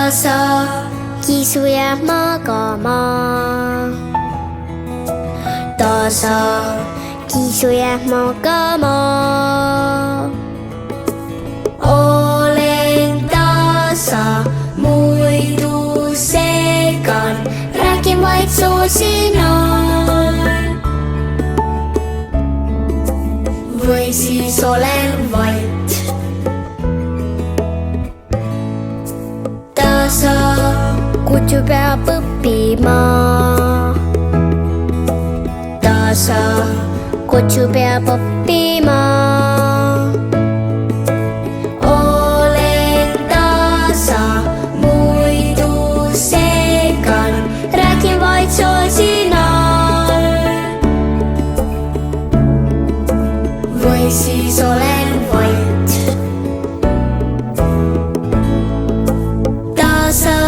tasa kisu jääb magama. Tasa kisu jääb magama. Olen tasa, muidu segan, räägin vaid soosinal. Või siis olen vait. Tasa kutsu peab õppima. Tasa kutsu peab õppima. Olen tasa, muidu segan, räägin vaid soosinal. Või siis olen vait. Tasa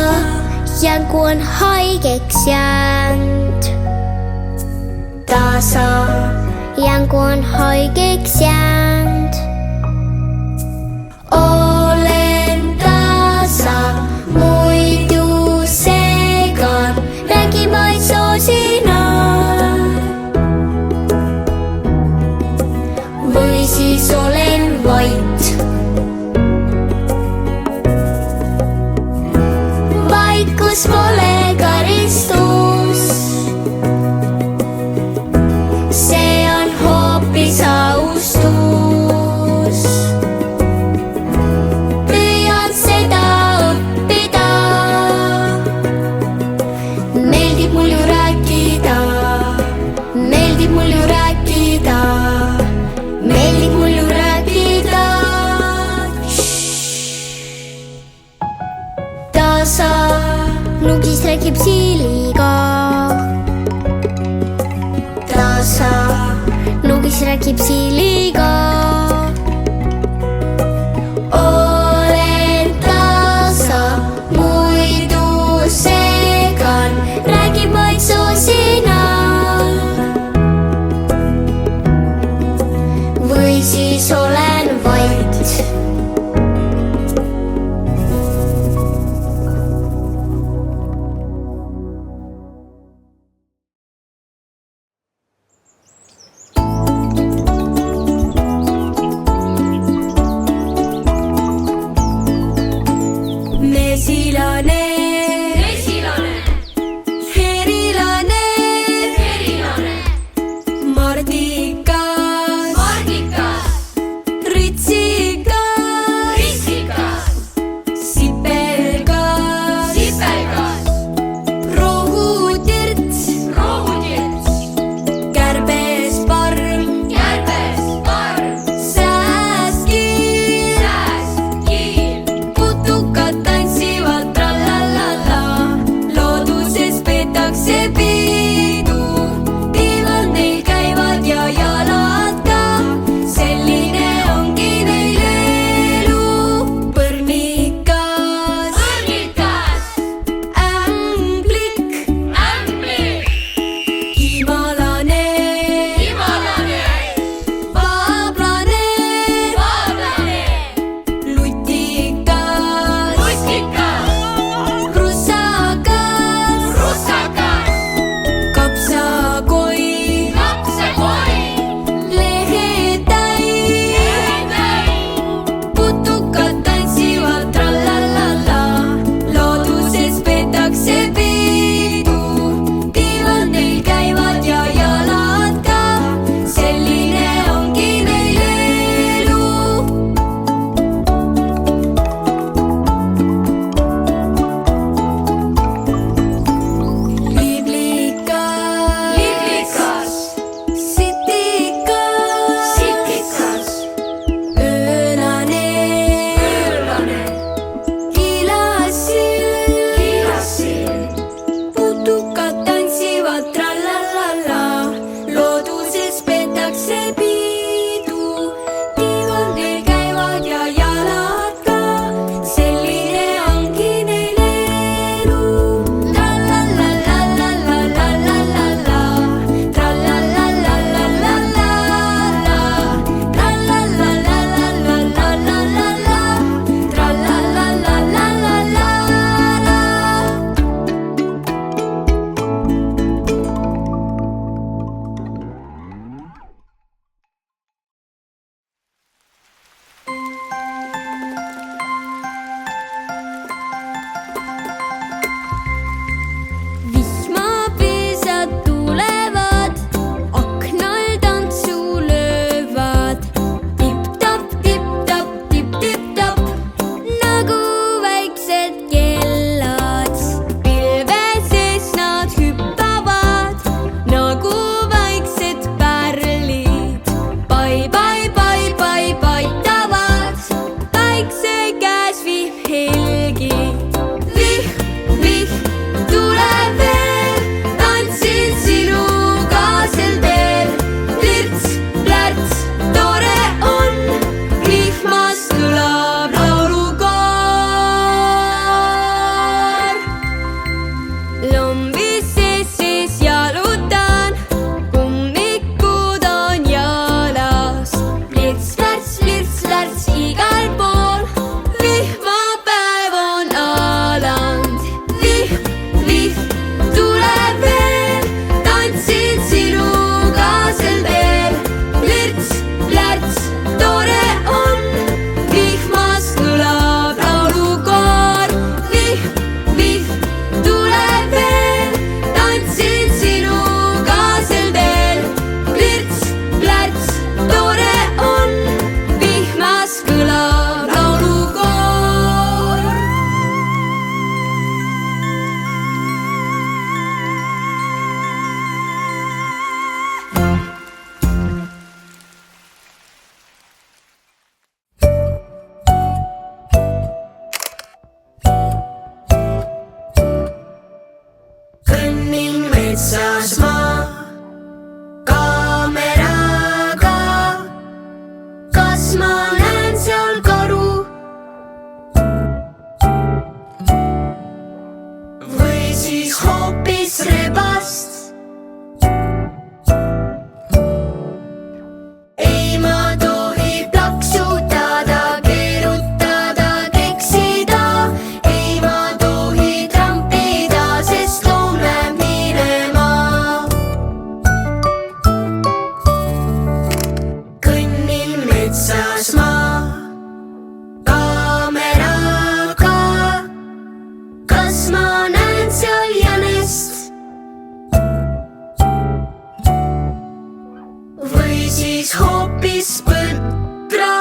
jänku on haigeks jäänud. Tasa jänku on haigeks jäänud. Olen tasa, muidu segan, räägin vaid soosinal. Või siis olen vait. Vaikus pole karistus. See on hoopis austus. Püüan seda õppida. Meeldib mul ju rääkida. Meeldib mul ju rääkida. Meeldib mul ju rääkida. Tasa nukis räägib siiliga. Tasa nukis räägib siiliga. Olen tasa, muidu segan, räägib vaid soosinal. Või siis olen vait. Mesilane, herilane, mardikas, ritsikas, sipelgas, rohutirts, kärbesparm, sääskiil, putukad tantsivad trallallalla, looduses peetakse pidu, tiivad neil käivad ja jalad metsas ma kaameraga. Kas ma näen seal karu või siis hoopis rebast? Ei ma tohi plaksutada, keerutada, keksida. Ei ma tohi trampida, sest loom läheb minema. Kõnnin metsas ma kaameraga. Kas ma näen seal jänest või siis hoopis põdra?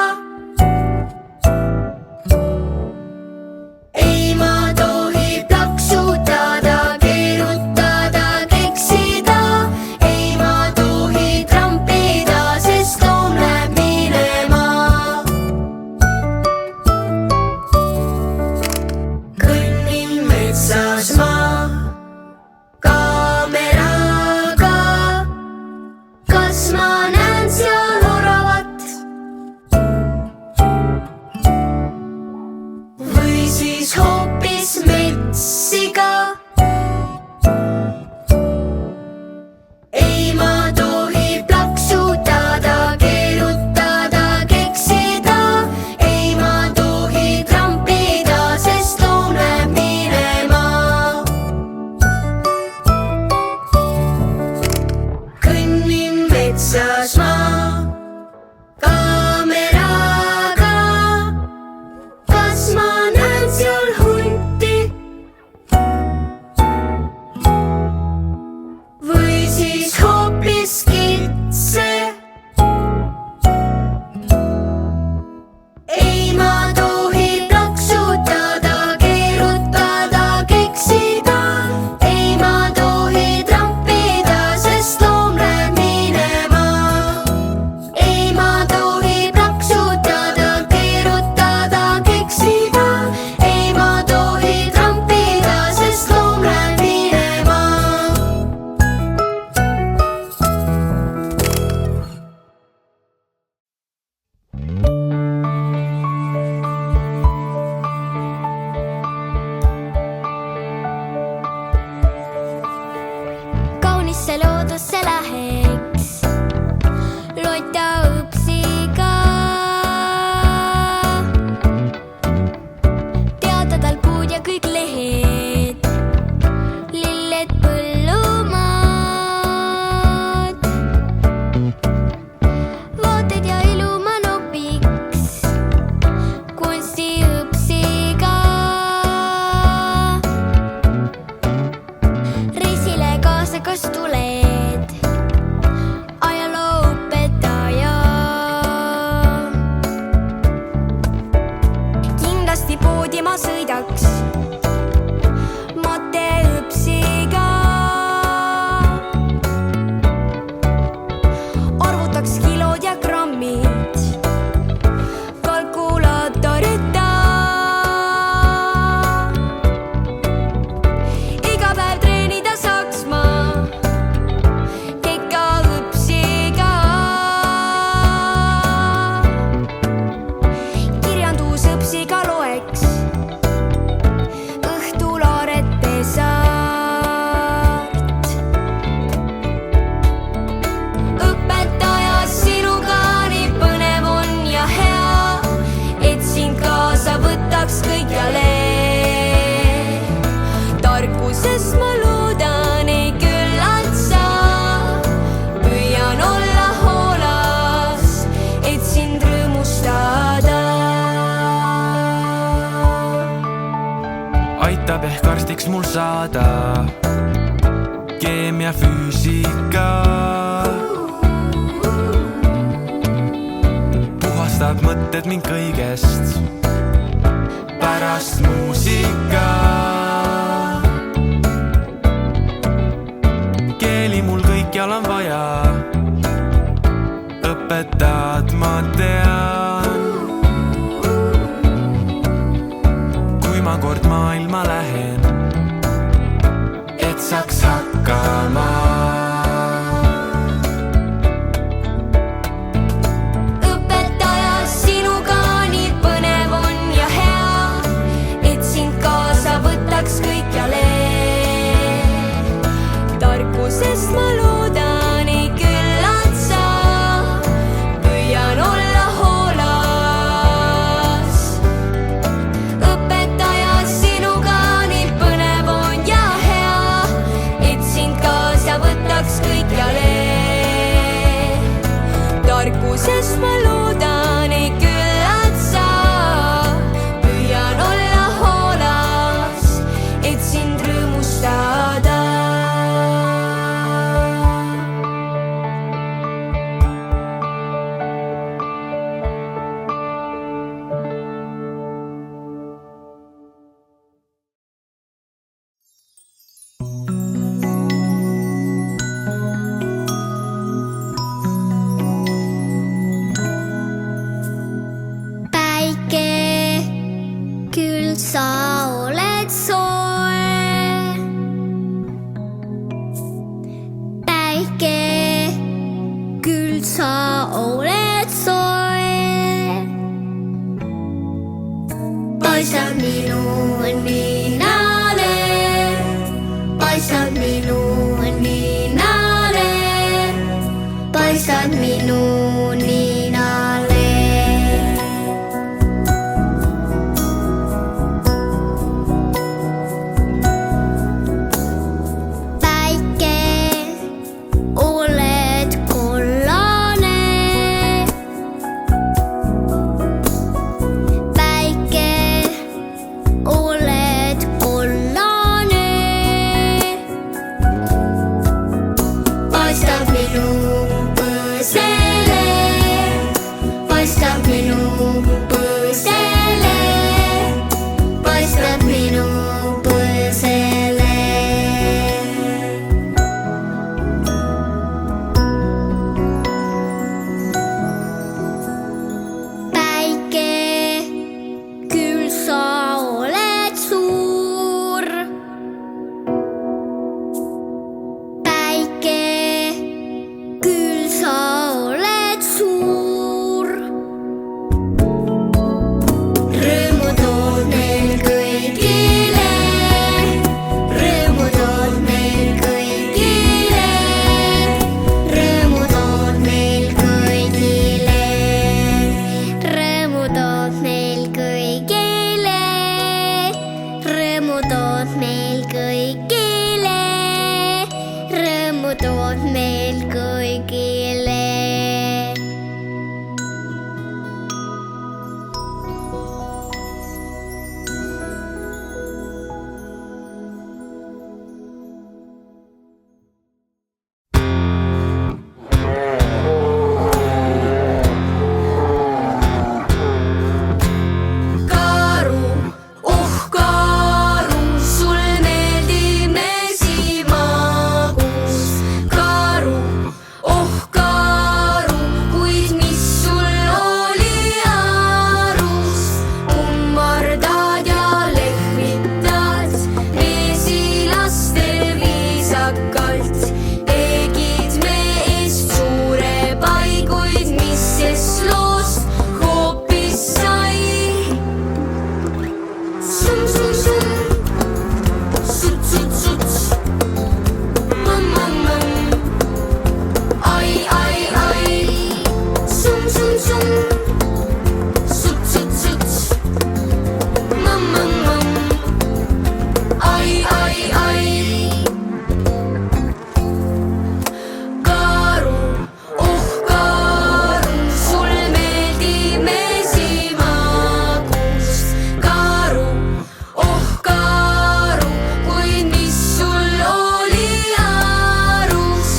Ei ma tohi plaksutada, keerutada, keksida. Ei ma tohi trampida, sest loom läheb minema. Kõnnin metsas ma kaameraga. Kas ma näen seal oravat või siis hoopis metssiga? Ei ma tohi plaksutada, keerutada, keksida. Ei ma tohi trampida, sest loom läheb minema. Kõnnin metsas ma kaameraga. Kas ma näen seal hunti või siis hoopis kitse? Ei ma tohi plaksutada, keerutada, keksida. Ei ma tohi trampida, sest loom läheb minema. Ei ma tohi plaksutada, keerutada, keksida. Ei ma tohi trampida, sest loom läheb minema. Kaunisse loodusse läheks loita õpsiga. Teada tal puud ja kõik lehed, lilled põllumaad. Vaated ja ilu ma nopiks kunstiõpsiga. Reisile kaasa kas tuled, ajalooõpetaja? Kindlasti poodi ma sõidaks mateõpsiga. Arvutaks kilod ja grammid kalkulaatorita. Iga päev treenida saaks ma kekaõpsiga. Kirjandusõpsiga loeks õhtul Aarete saart. Õpetaja, sinuga nii põnev on ja hea, et sind kaasa võtaks kõikjale. Tarkuses ma loodan ei küllalt sa. Püüan olla hoolas, et sind rõõmustada. Aitab ehk arstiks mul saada keemia, füüsika. Puhastab mõtted mind kõigest pärast muusika. Keeli mul kõikjal on vaja, õpetad ma tean. Kui ma kord maailma lähen, et saaks hakkama sa oled soe. Paistab minu ninale, paistab minu ninale, paistab minu ninale. Päike, oled kollane. Päike, oled kollane. Paistab minu põsele, paistab minu põsele, paistab minu põsele. Päike, küll sa oled suur. Päike, küll sa oled suur. Rõõmu tood meil kõigile, rõõmu tood meil kõigile, rõõmu tood meil kõigile, rõõmu tood meil kõigile, rõõmu tood meil kõigile, rõõmu tood meil kõigile. Karu, oh Karu, sul meeldib mesimagus. Karu, oh Karu, kuid mis sul oli arus? Kummardad ja lehvitad mesilastel viisakalt. Tegid meest suure pai, kuid mis sest loost hoopis sai? Sum, sum, sum, sut, sut, sut, mam, mam, mam, ai, ai, ai. Sum, sum, sum, sut, sut, sut, mam, mam, mam, ai, ai, ai. Karu, oh Karu, sul meeldib mesimagus. Karu, oh Karu, kuid mis sul oli arus?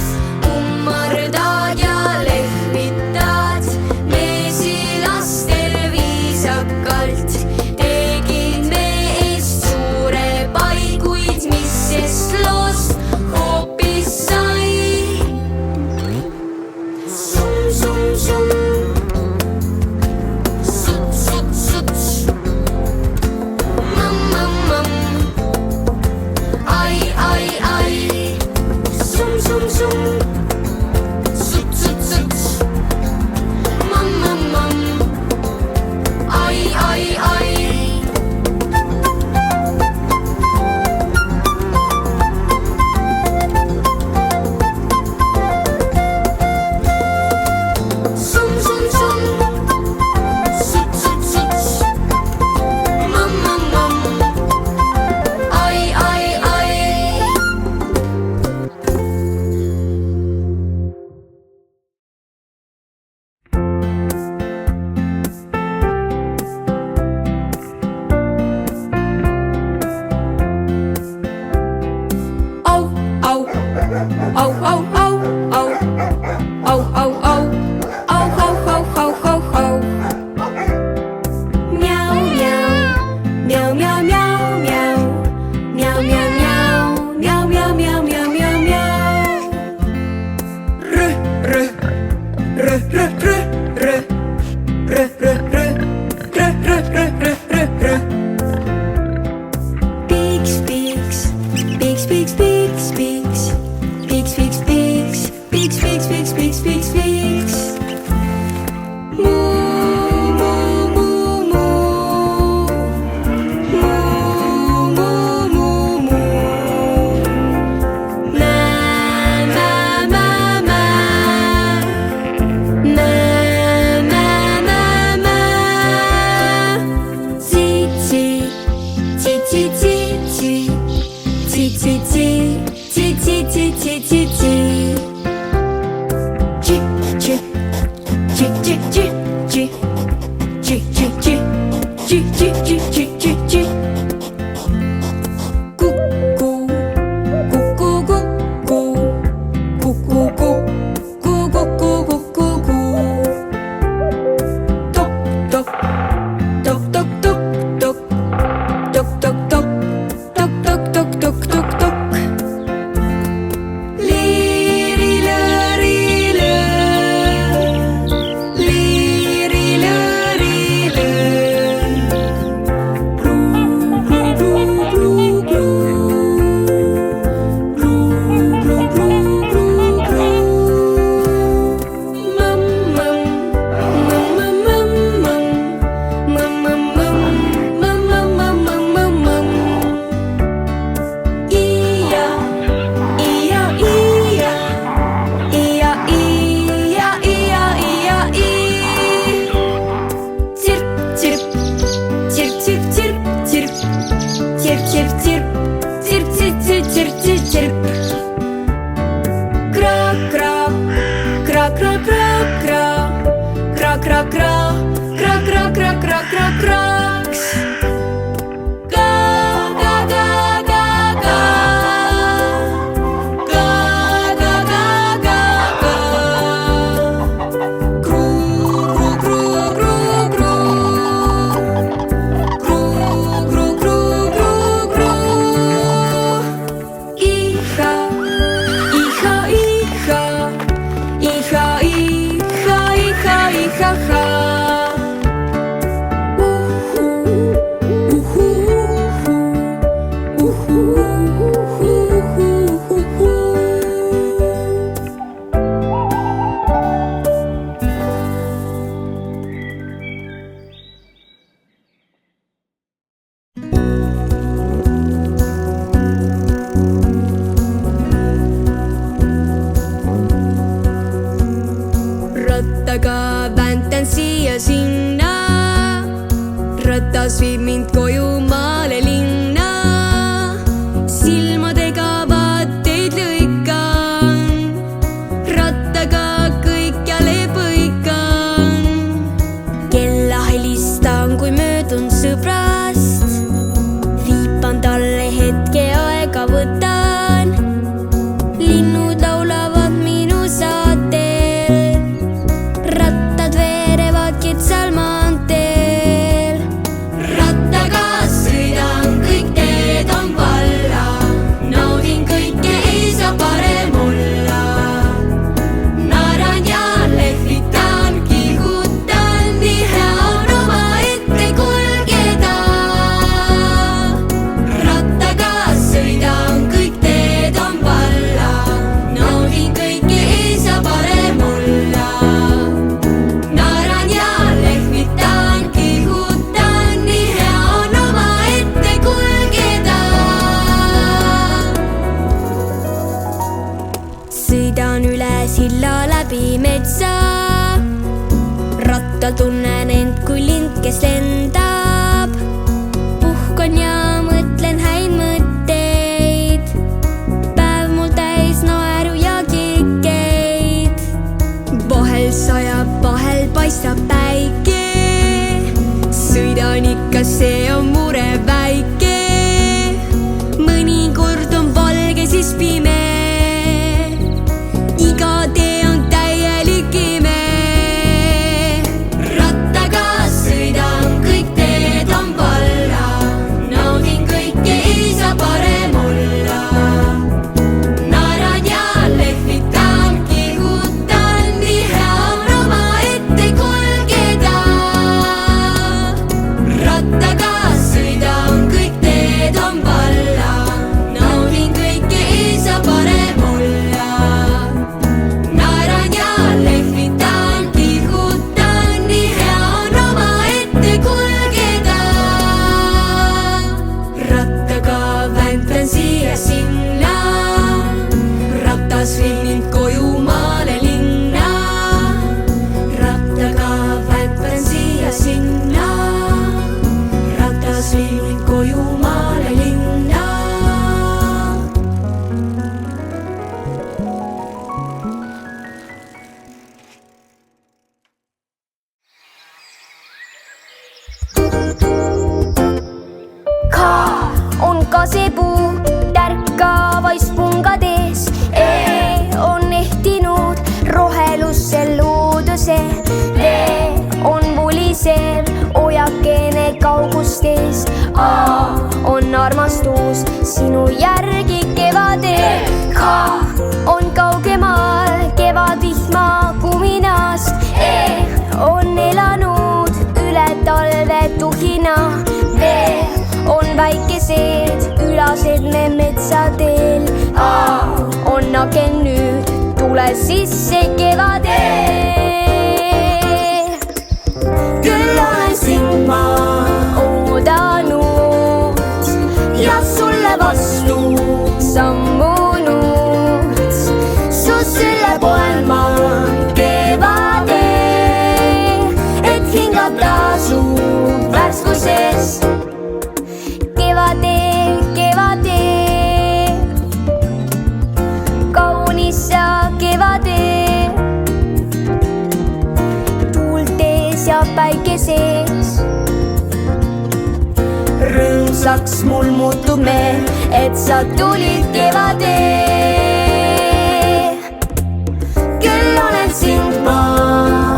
Kummardad ja lehvitad mesilastel viisakalt. Tegid meest suure pai, kuid mis sest loost hoopis sai? Sum, sum, sum, sut, sut, sut, mam, mam, mam, ai, ai, ai. Sum, sum, sum, sut, sut, sut, mam, mam, mam, ai, ai, ai. Sum, kraks. Ka, ka, ka, ka, ka. Ka, ka, ka, ka, ka. Kruu, kruu, kruu, kruu, kruu. Kruu, kruu, kruu, kruu, kruu. Iha, iha, iha. Iha, iha, iha, iha, ha. Rattaga väntan siia-sinna, ratas viib mind koju maale linna. Silmadega vaateid lõikan, rattaga kõikjale põikan. Kella helistan, kui möödun sõbrast, viipan talle hetke aega võtan. Linnud laulavad minu saatel, rattad veerevad kitsal maanteel. Rattaga sõidan, kõik teed on valla, naudin kõike, ei saa parem olla. Naeran ja lehvitan, kihutan, nii hea on omaette kulgeda. Rattaga sõidan, kõik teed on valla, naudin kõike, ei saa parem olla. Naeran ja lehvitan, kihutan, nii hea on omaette kulgeda. Sõidan üle silla läbi metsa, rattal tunnen end kui lind, kes lendab. Puhkan ja mõtlen häid mõtteid, päev mul täis naeru ja kikeid. Vahel sajab, vahel paistab päike, sõidan ikka, see on mure väike. Mõnikord on valge, siis pime, iga tee on täielik ime. Rattaga sõidan, kõik teed on valla, naudin kõike, ei saa parem olla. Naeran ja lehvitan, kihutan, nii hea on omaette kulgeda. Rattaga sõidan, kõik teed on valla, naudin kõike, ei saa parem olla. Naeran ja lehvitan, kihutan, nii hea on omaette kulgeda. Rattaga väntan siia-sinna, ratas viib mind koju maale linna. Rattaga väntan siia-sinna, ratas viib mind koju maale linna. Ka on kasepuu, tärkavais pungad ees. E on ehtinud rohelusse looduse. V on vulisev ojakene kaugustes. A on armastus sinu järgi kevadel. K on kaugemal kevadvihma kuminast. E on elanud üle talve tuhina. V on väikesed ülased me metsadel. A on aken nüüd, tule sisse kevadel. Küll olen sind ma oodanud ja sulle vastu sammunud. Su sülle poen ma kevadel, et hingata su värskuses. Kevadel, kevadel, kaunis sa kevadel. sees. Rõõmsaks mul muutub meel, et sa tulid kevadel. Küll olen sind ma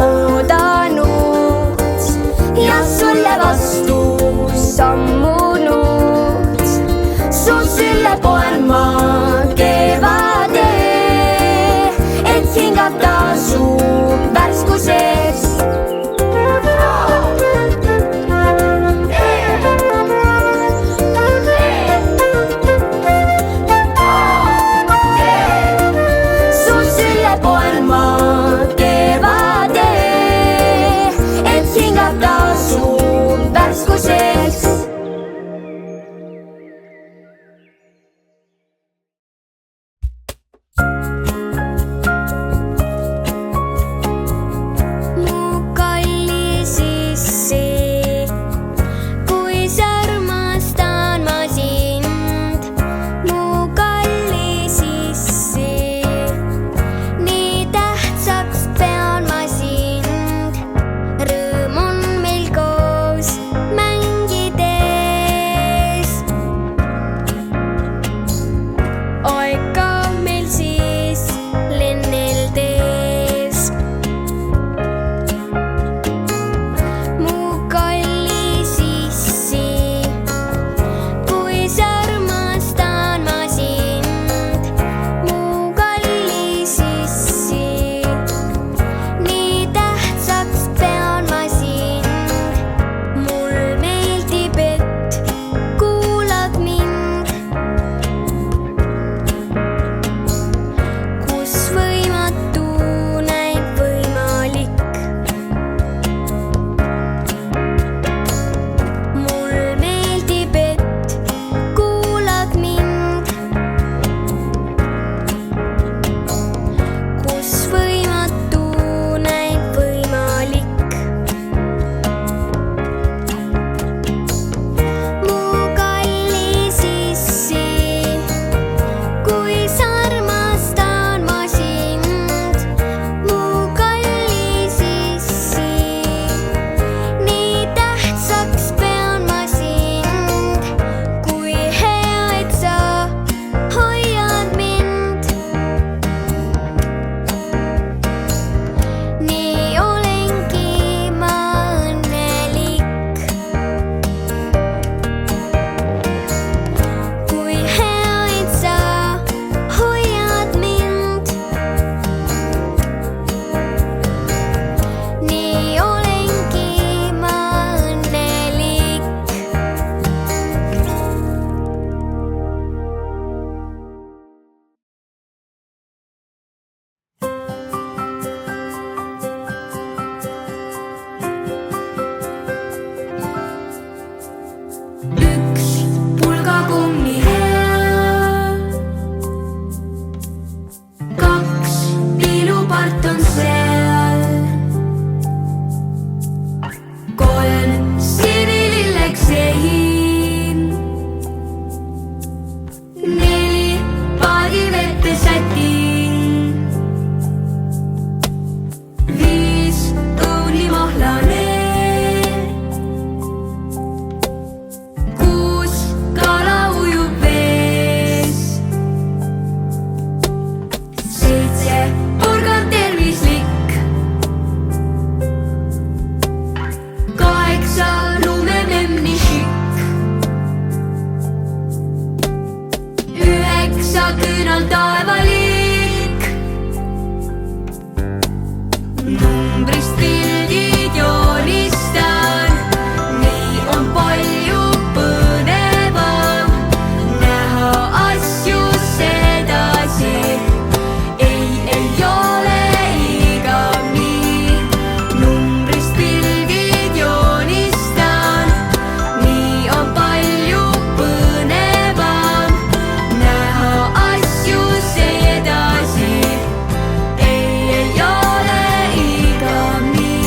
oodanud ja sulle vastu sammunud. Su sülle poen ma kevadel, et hingata su värskuses. Su sülle poen ma kevadel, et hingata su värskuses. ei ole igav nii.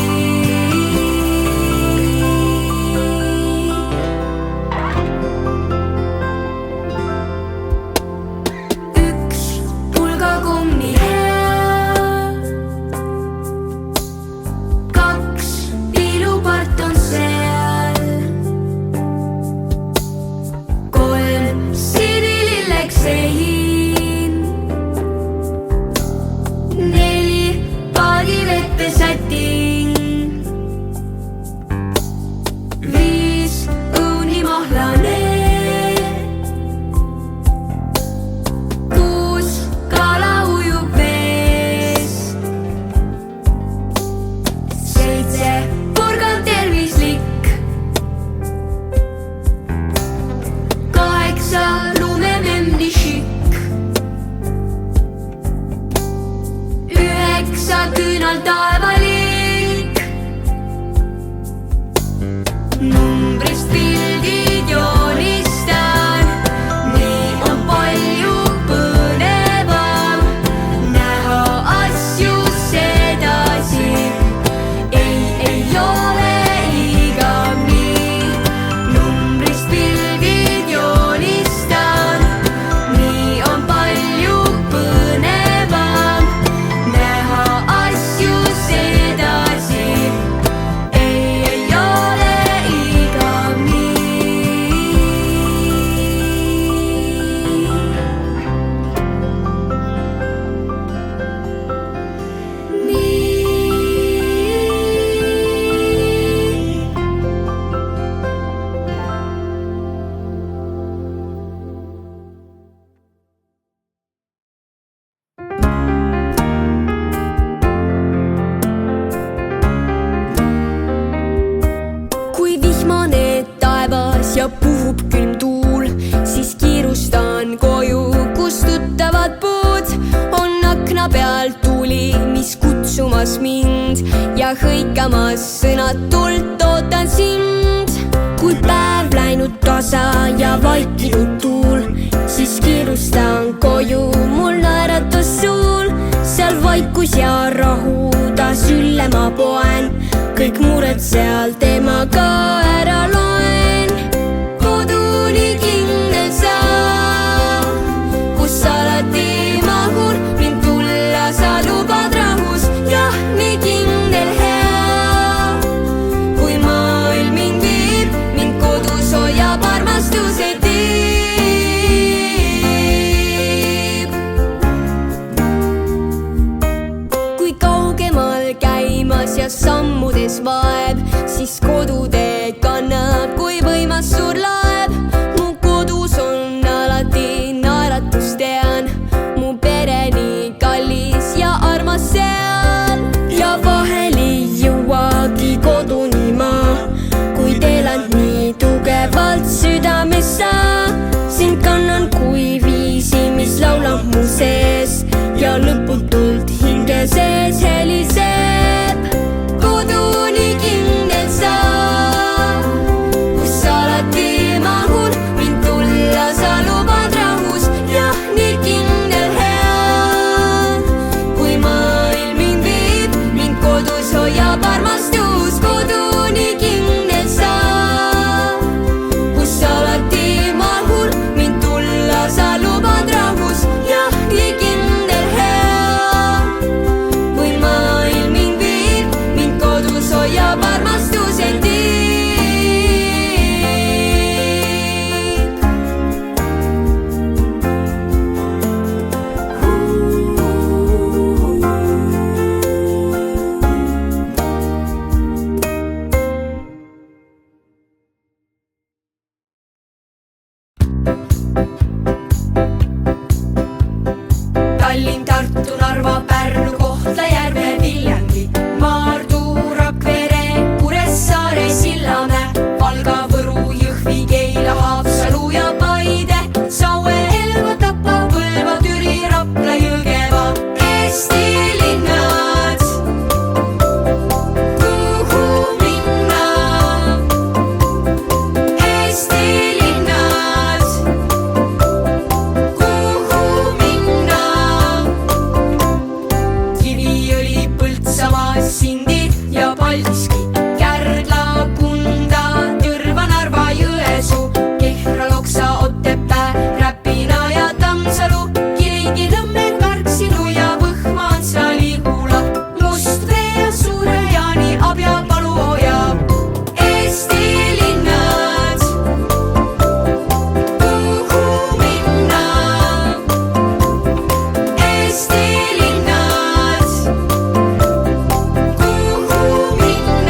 kutsumas mind ja hõikamas sõnatult ootan sind. kui päev läinud tasa ja vaikinud tuul, siis kiirustan koju, mul naeratus suul. seal vaikus ja rahu, ta sülle ma poen, kõik mured seal temaga ära loen. koduni kindel sa, kus alati mahun, mind tulla sa lubad rahus, jah, nii kindel hea. kui maailm mind viib, mind kodus hoiab armastuse tiib. kui kaugemal käimas ja sammudes vaev, siis kodutee kannab kui võimas suur laev. mu kodus on alati naeratus, tean, mu pere nii kallis ja armas seal. ja vahel ei jõuagi koduni ma, kuid elan nii tugevalt südames sa. sind kannan kui viisi, mis laulab mu sees ja lõputult hinge sees heliseb. koduni kindel sa, kus alati mahun, mind tulla sa lubad rahus, jah, nii kindel hea. kui maailm mind viib, mind kodus hoiab armastus. koduni kindel sa, kus alati mahun, mind tulla sa lubad rahus, jah, nii kindel hea. kui maailm mind viib, mind kodus hoiab armastuse tiib. Tallinn, Tartu, Narva, Pärnu, Kohtla-Järve, Viljandi, Maardu, Rakvere, Kuressaare, Sillamäe, Valga, Võru, Jõhvi, Keila, Haapsalu ja Paide, Saue, Elva, Tapa, Põlva, Türi, Rapla, Jõgeva. Eesti linnad, kuhu minna. Eesti linnad, kuhu minna. Kiviõli, Põltsamaa, Sindi ja Paldiski, Kärdla, Kunda, Tõrva, Narva, Jõesuu, Kehra, Loksa, Otepää, Räpina ja Tammsalu, Kilingi, Nõmme, Karksinu ja Võhmansa, Lihula, Mustvee ja Suure-Jaani, Abja, Paluoja. Eesti linnad, kuhu minna. Eesti linnad, kuhu minna.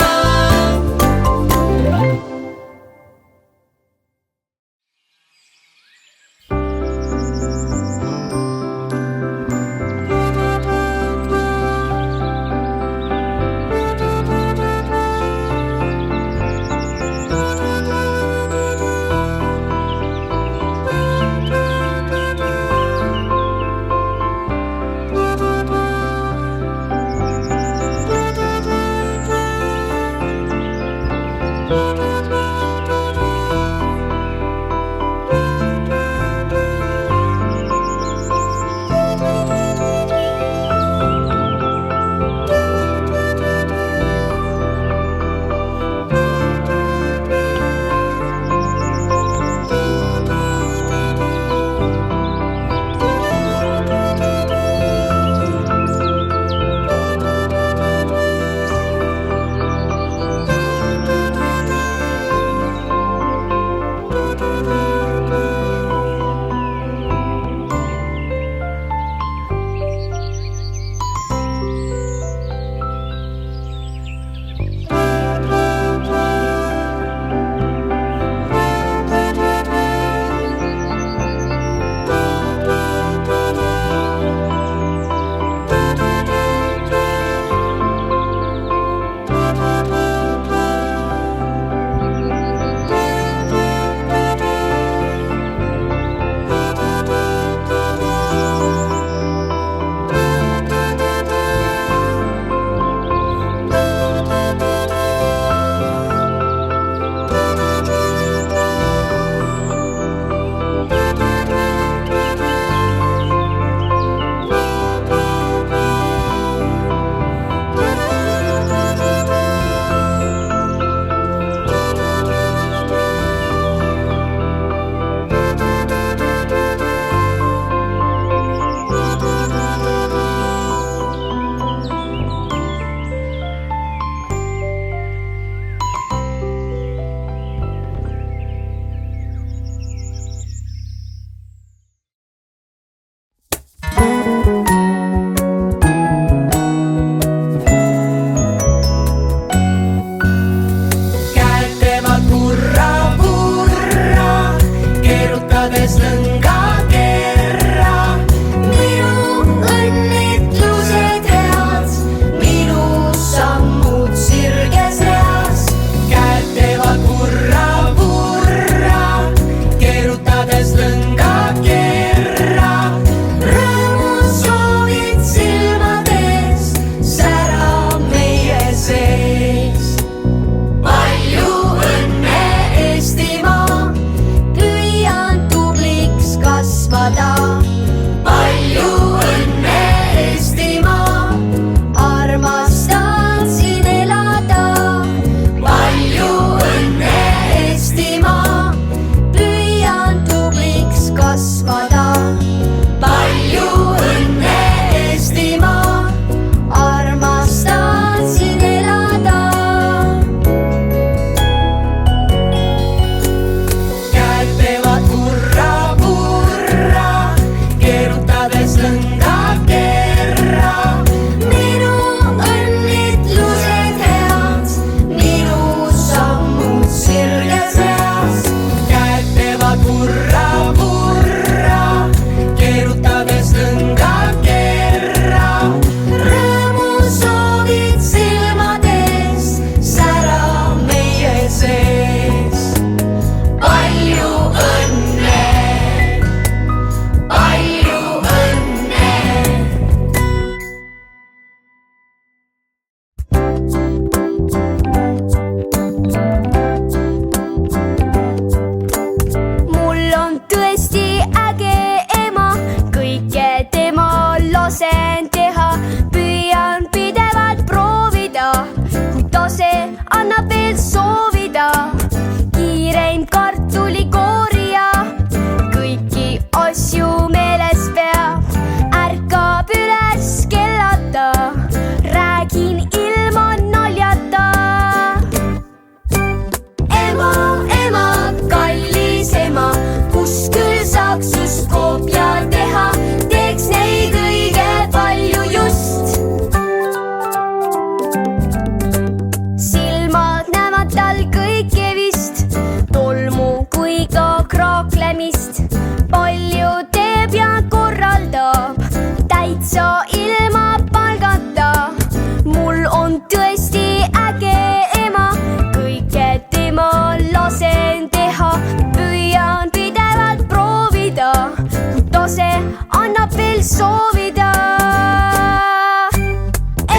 soovida.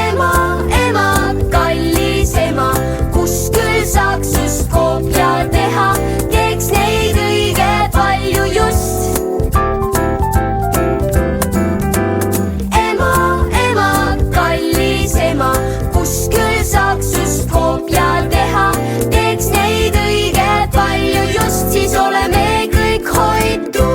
Ema, ema, kallis ema, kus küll saaks just koopia teha, teeks neid õige palju just. Ema, ema, kallis ema, kus küll saaks just koopia teha, teeks neid õige palju just, siis oleme kõik hoitud.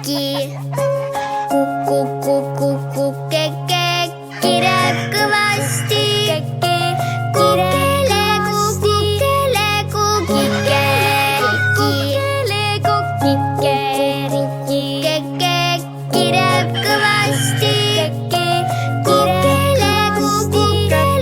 kekki. Kukeke kireb kõvasti. Kukelegu kikeriki. Keke kireb kõvasti. Kukelegu kikeriki.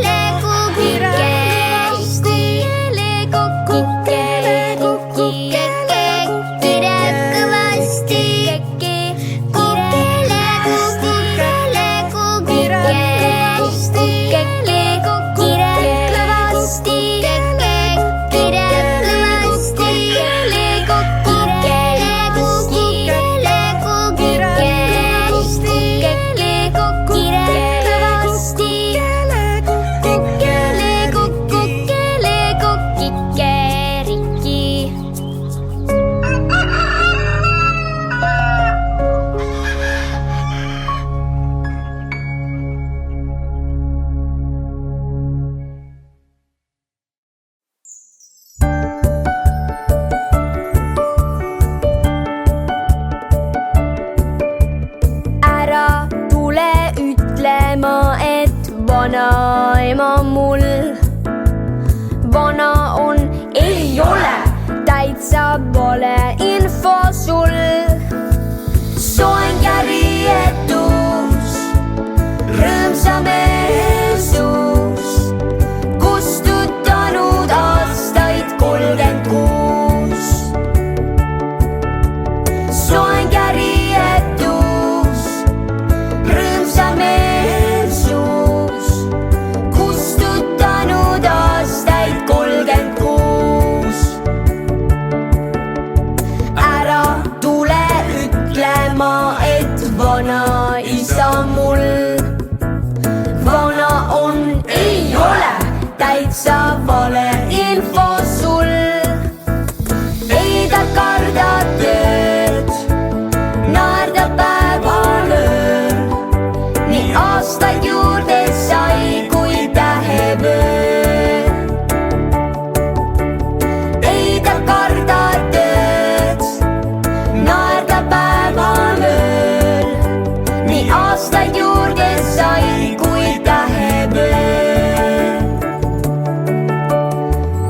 Ära tule ütlema, et vanaema mul vana on, ei ole, täitsa vale info sul. Soeng ja riietus, rõõmsa meelsus, kustutanud aastaid 36. Soeng ja riietus, rõõmsa meelsus, kustutanud aastaid 36. Ära tule ütlema, et vanaisa mul vana on, ei ole, täitsa vale info sul. Ei ta karda tööd, naerda päevalööl, nii aastaid juurde sai kui tähevööl. Ei ta karda tööd, naerda päevalööl, nii aastaid juurde sai kui tähevööl.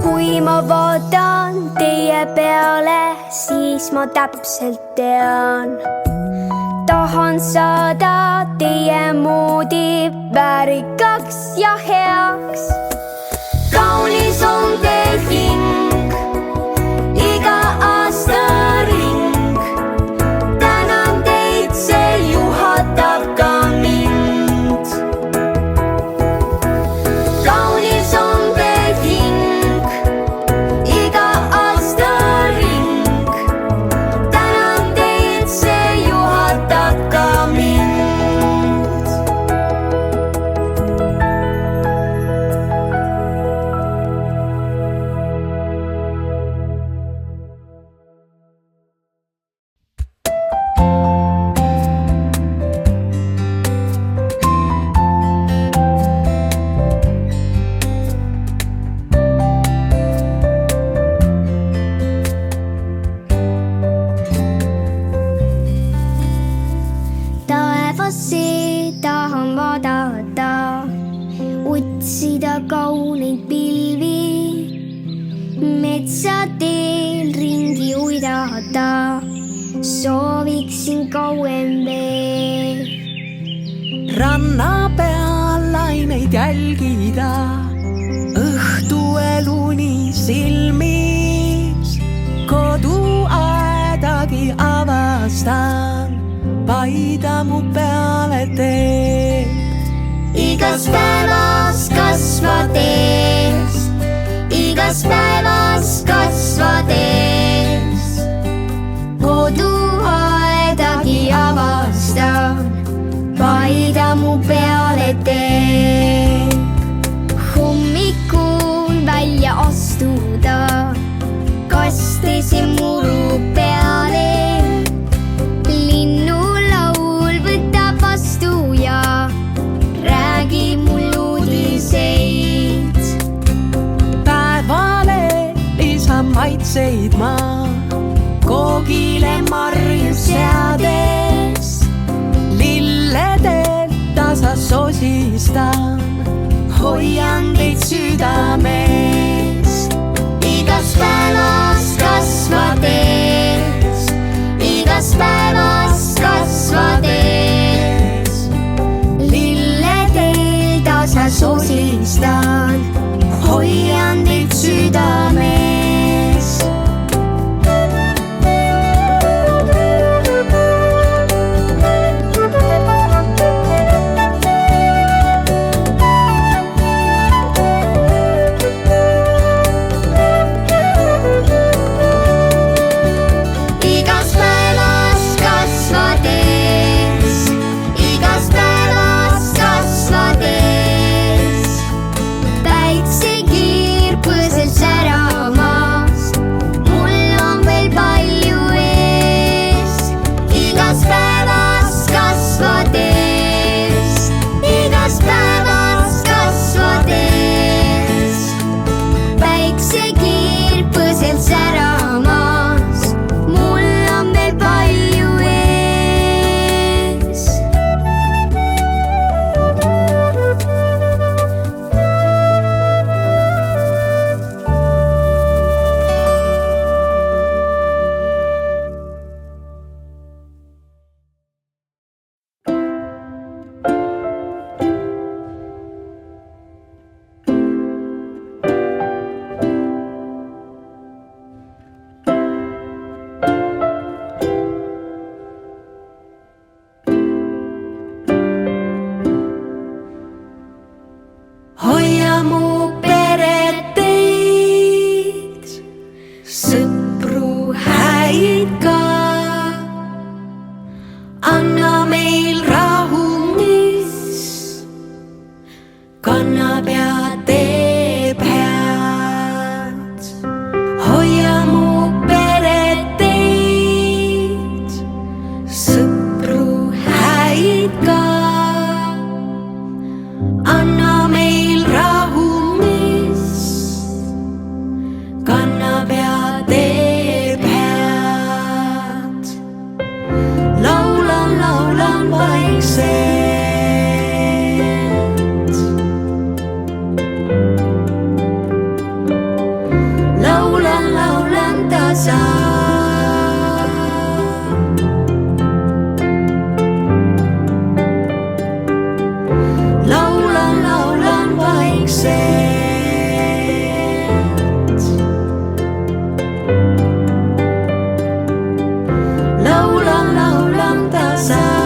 Kui ma vaatan teie peale, siis ma täpselt tean, tahan saada teie moodi väärikaks ja heaks. Kaunis on teil hing, iga aasta ring. Tänan teid, see juhatab ka mind. Kaunis on teil hing, iga aasta ring. Tänan teid, see juhatab ka mind. Taevasse tahan vaadata, otsida kauneid pilvi, metsateel ringi uidata, sooviksin kauem veel. Ranna peal laineid jälgida, õhtueluni silmis, koduaedagi avastan, paida mu peale teeb. Igas päevas kasvades, igas päevas kasvades, koduaedagi avastan, paida mu peale teeb. Hommikul välja astuda, kastis ja muru peale, linnulaul võtab vastu ja räägib mul uudiseid. Päevale lisan maitseid ma, koogile marju seades. armastan, hoian teid südames. igas päevas kasvades, igas päevas kasvades. lilledel tasa sosistan, hoian teid südames. igas päevas kasvades, igas päevas kasvades. päiksekiir põseb säramas, mul on veel palju ees. igas päevas kasvades, igas päevas kasvades. päiksekiir põseb säramas, mul on veel palju ees. hoia mu peret teid, sõpru häid ka. anna meil rahu, mis kannab ja teeb head. hoia mu peret teid, sõpru häid ka. anna meil rahu, mis kannab ja teeb head. laulan, laulan vaikselt, laulan, laulan tasa. laulan, laulan vaikselt, laulan, laulan tasa.